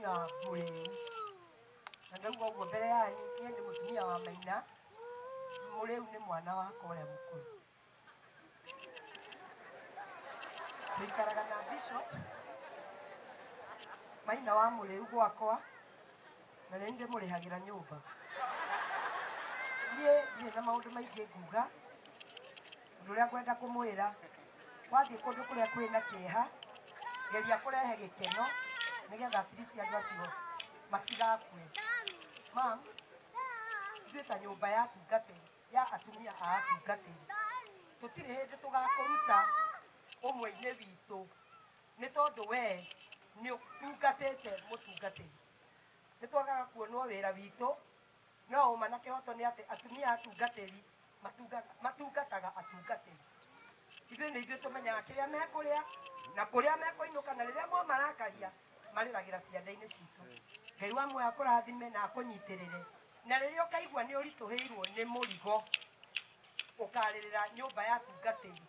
na Mburi na ndauga ũguo mbere yanyu niĩ nĩ mũtumia wa Maina Mũrĩu nĩ mwana wakwa ũrĩa mũkũrũ tũikaraga na Bishop Maina wa Mũrĩu gwakwa na nĩ ndĩmũrĩhagĩra nyũmba niĩ ndirĩ na maũndũ maingĩ nguga ũndũ ũrĩa ngwenda kũmwĩra wathiĩ kũndũ kũrĩa kwĩna kĩeha geria kũrehe gĩkeno nĩgetha at least andũ acio matigakue. Mam, ithuĩ ta nyũmba ya atungatĩri ya atumia a atungatĩri tũtirĩ hĩndĩ tũgakũruta ũmwe-inĩ witũ nĩ tondũ we nĩ ũtungatĩte mũtungatĩri. Nĩ twagaga kuonwo wĩra witũ no ũma na kĩhoto nĩ atĩ atumia atungatĩri matungataga atungatĩri. Ithuĩ nĩ ithuĩ tũmenyaga kĩrĩa mekũrĩa na kũrĩa mekũinũka na rĩrĩa mwamarakaria marĩragĩra ciande-inĩ citũ. Ngai wa muoyo akũrathime na akũnyitĩrĩre na rĩrĩa ũkaigua nĩ ũritũhĩirwo nĩ mũrigo ũkarĩrĩra nyũmba ya atungatĩri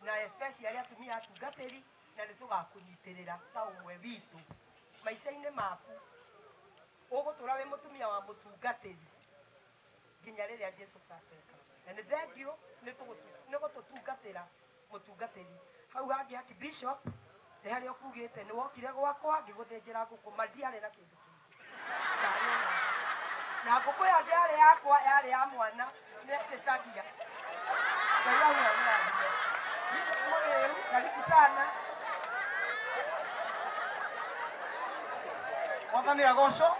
na especially atumia atungatĩri na nĩ tũgakũnyitĩrĩra ta ũmwe witũ maica-inĩ maku. Ũgũtũra wĩ mũtumia wa mũtungatĩri nginya rĩrĩa Jesũ agacoka. Na nĩ thengiũ nĩ gũtũtungatĩra mũtungatĩri. Hau hangĩ haki Bishop nĩ harĩa ũkugĩte nĩ wokire gwakwa ngĩgũthĩnjĩra ngũkũ ndiarĩ na kĩndũ kĩngĩ. Na ngũkũ ĩyo ndĩarĩ yakwa yarĩ ya mwana nĩtĩtagia. Ngai wa muoyo nĩarathime. Bishop Mũrĩu karibu sana. Mwathani agocwo.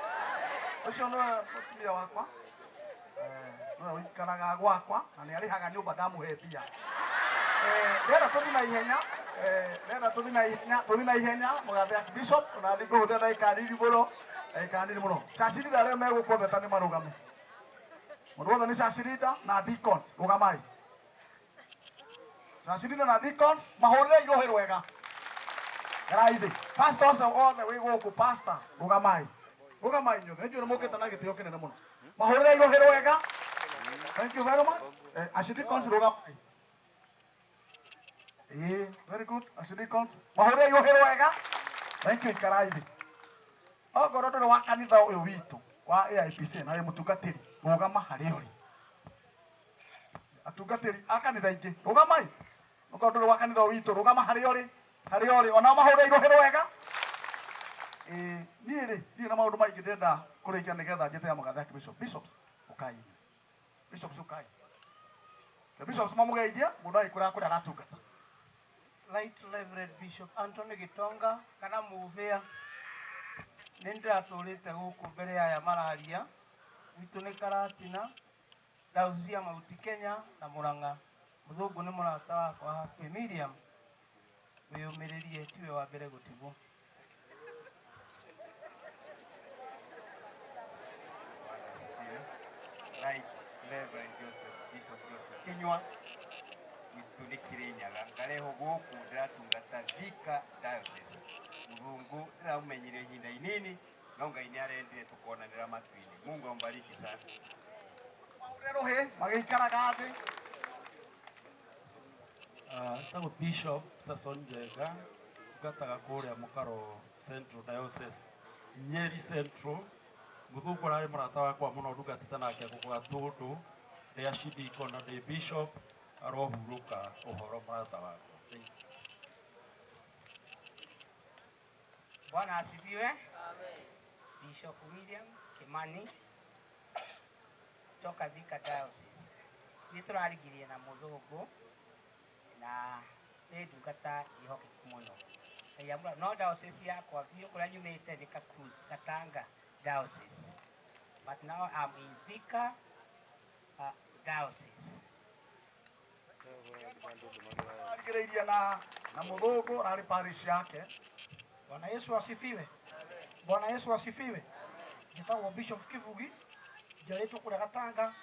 Ũcio nĩwe mũtumia wakwa. Nĩwe ũikaraga gwakwa na nĩ arĩhaga nyũmba ndamũhe mbia. Ndĩrenda tũthiĩ na ihenya. Ndĩrenda tũthiĩ na ihenya mũgathe aki Bishop na thiĩ kũhũthĩra ndagĩka nini mũno. Chacirida arĩa megũkũtheta nĩ marũgame. Mũndũ wothe nĩ chacirida na deacons rũgamai. Chacirida na deacons mahũrĩre irohĩ rwega. Raithi. Pastors othe wĩ gũkũ pastor rũgamai. Rũgamai inyuothe. Nĩ njũĩ nĩ mũkĩte na gĩtĩo kĩnene mũno. Mahũrĩre irohĩ rwega. Thank you very much. Deacons rũgamai. Very good. Deacons. Mahũrĩre irohĩ rwega. Thank you ikaraithi. Ongorwo ndũrĩ wa kanitha ũyũ witũ wa AIPC na wĩ mũtungatĩri rũgama harĩa ũrĩ. Atungatĩri a kanitha ingĩ rũgamai. Ongorwo ndũrĩ wa kanitha ũyũ witũ rũgama harĩa ũrĩ. Ona mahũrĩre irohĩ rwega. Niĩ rĩ ndirĩ na maũndũ maingĩ ndĩrenda kũrĩkia nĩgetha njĩte ya mũgathe aki Bishop. Bishops ũkai. Bishops ũkai. Bishops mamũgeithie mũndũ agĩkũra kũrĩa aratungata. Right Reverend Bishop Anthony Gitonga kana Mũvĩa nĩ ndĩratũrĩte gũkũ mbere ya aya mararia witũ nĩ Karatina Dauzia Mauti Kenya na Mũrang'a. Mũthũngũ nĩ mũrata wakwa hakuhĩ Miriam wĩyũmĩrĩrie tiwe wa mbere gũtigwo. Right Reverend Bishop Joseph Kinyua witũ nĩ Kĩrĩnyaga ngareho gũkũ ndĩratungata Thika Diocese. Mũthũngũ ndĩramũmenyire ihinda inini no Ngai nĩ arendire tũkonanĩra matu-inĩ. Mungu ambariki sana. Mahũrĩre rũhĩ magĩikaraga thĩ. Tagwo Bishop Peterson Njenga ngataga kũrĩa Mũkaro Central Diocese Nyeri Central. Mũthũngũ ararĩ mũrata wakwa mũno ndugatĩte nake gũkũ Gatũndũ rĩa Cidiko na ndĩ Bishop arohurũka ũhoro mũrata wakwa. Bwana asifiwe. Amen. Bishop William Kimani toka Thika Diocese. Nĩ tũrarigirie na Mũthũngũ na nĩ ndungata ihokeku mũno. No diocese yakwa biũ kũrĩa nyumĩte nĩ Gatanga Diocese. But now I'm in Thika Diocese. Arigĩrĩirie na Mũthũngũ ararĩ parish yake. Bwana Yesu asifiwe. Bwana Yesu asifiwe. Njĩtagwo Bishop Kivugi njarĩtwo kũrĩa Gatanga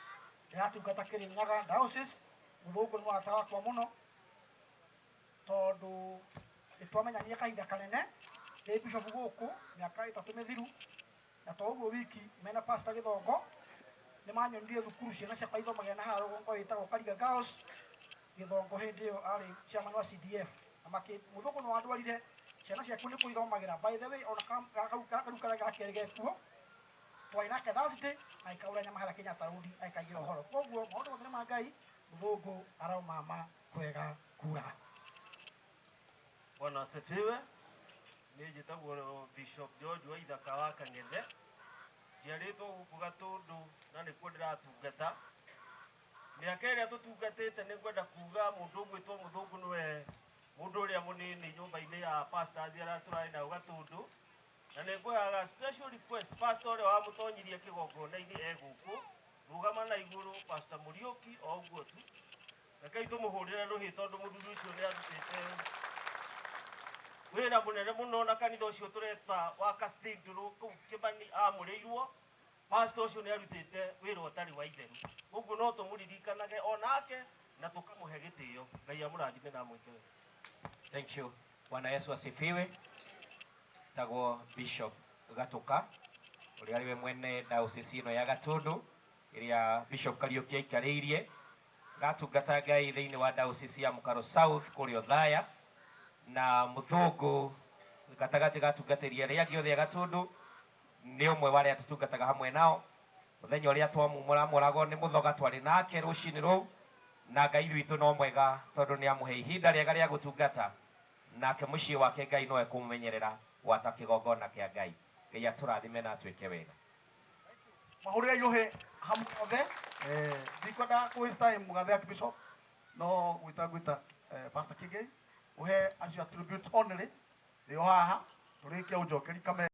ndĩratungata Kĩrĩnyaga Diocese. Mũthũngũ nĩ mũrata wakwa mũno tondũ nĩtwamenyanire kahinda kanene ndĩ Bishop gũkũ mĩaka 3 mĩthiru na to ũguo wiki mena Pastor Gĩthongo nĩ manyonirie thukuru ciana ciakwa ithomagĩra na haha rũgongo ĩtagwo Kariga Girls. Gĩthongo hĩndĩ ĩyo arĩ chairman wa CDF na Mũthũngũ nĩ wandwarire ciana ciaku nĩ kũithomagira by the way ona kau karĩa gakerĩ gekuo twai nake Thursday na ikaura nyama harĩa Kenyatta Road akaigĩra ũhoro koguo maũndũ mothe nĩ ma Ngai mũthũngũ araumama kwega kura. Bwana asifiwe. Niĩ njĩtagwo Bishop George wa Ithaka wa Kang'ethe, njiarĩtwo gũkũ Gatũndũ na nĩkuo ndĩratungata. Mĩaka ĩrĩa tũtungatĩte nĩ ngwenda kuga mũndũ ũgwĩtwo mũthũngũ nĩwe mũndũ ũrĩa mũnini nyũmba-inĩ ya pastors arĩa tũrarĩ nao Gatũndũ, na nĩ ngũyaga special request pastor ũrĩa wamũtonyirie kĩgongona-inĩ gũkũ rũgama na igũrũ Pastor Mũriũki o ũguo tu, rekei tũmũhũrĩre rũhĩ tondũ mũthuri ũcio nĩ arutĩte wĩra mũnene mũno na kanitha ũcio tũreta wa cathedral kũu Kĩmani amũrĩirwo. Pastor ũcio nĩ arutĩte wĩra ũtarĩ wa itherũ, ũguo no tũmũririkanage onake na tũkamũhe gĩtĩo. Ngai amũrathime na amwĩke wega. Thank you. Bwana Yesu asifiwe. Njĩtagwo Bishop Gatũka ũrĩa arĩwe mwene diocese ĩno ya Gatũndũ ĩrĩa Bishop Kariũki aikarĩirie. Gatungata Ngai thĩinĩ wa diocese ya Mũkaro South kũrĩa Othaya, na mũthũngũ gatagatĩ gatungatĩria arĩa angĩ othe a Gatũndũ nĩ ũmwe wa arĩa tũtungataga hamwe nao. Mũthenya ũrĩa twamũmũramũragwo nĩ mũthoga twarĩ nake rũcinĩ rũu, na Ngai witũ no mwega tondũ nĩ amũhe ihinda rĩega rĩa gũtungata, nake mũciĩ wake Ngai no ekũmũmenyerera gwata kĩgongona kĩa Ngai. Ngai atũrathime na atuĩke wega. Mahũrĩre iũhĩ hamwe othe. Ndikwenda waste time Mũgathe Archbishop, no gwĩta Pastor Kigĩ uhe acio tribute only nĩo haha tũrĩkia ũnjokeri kamera.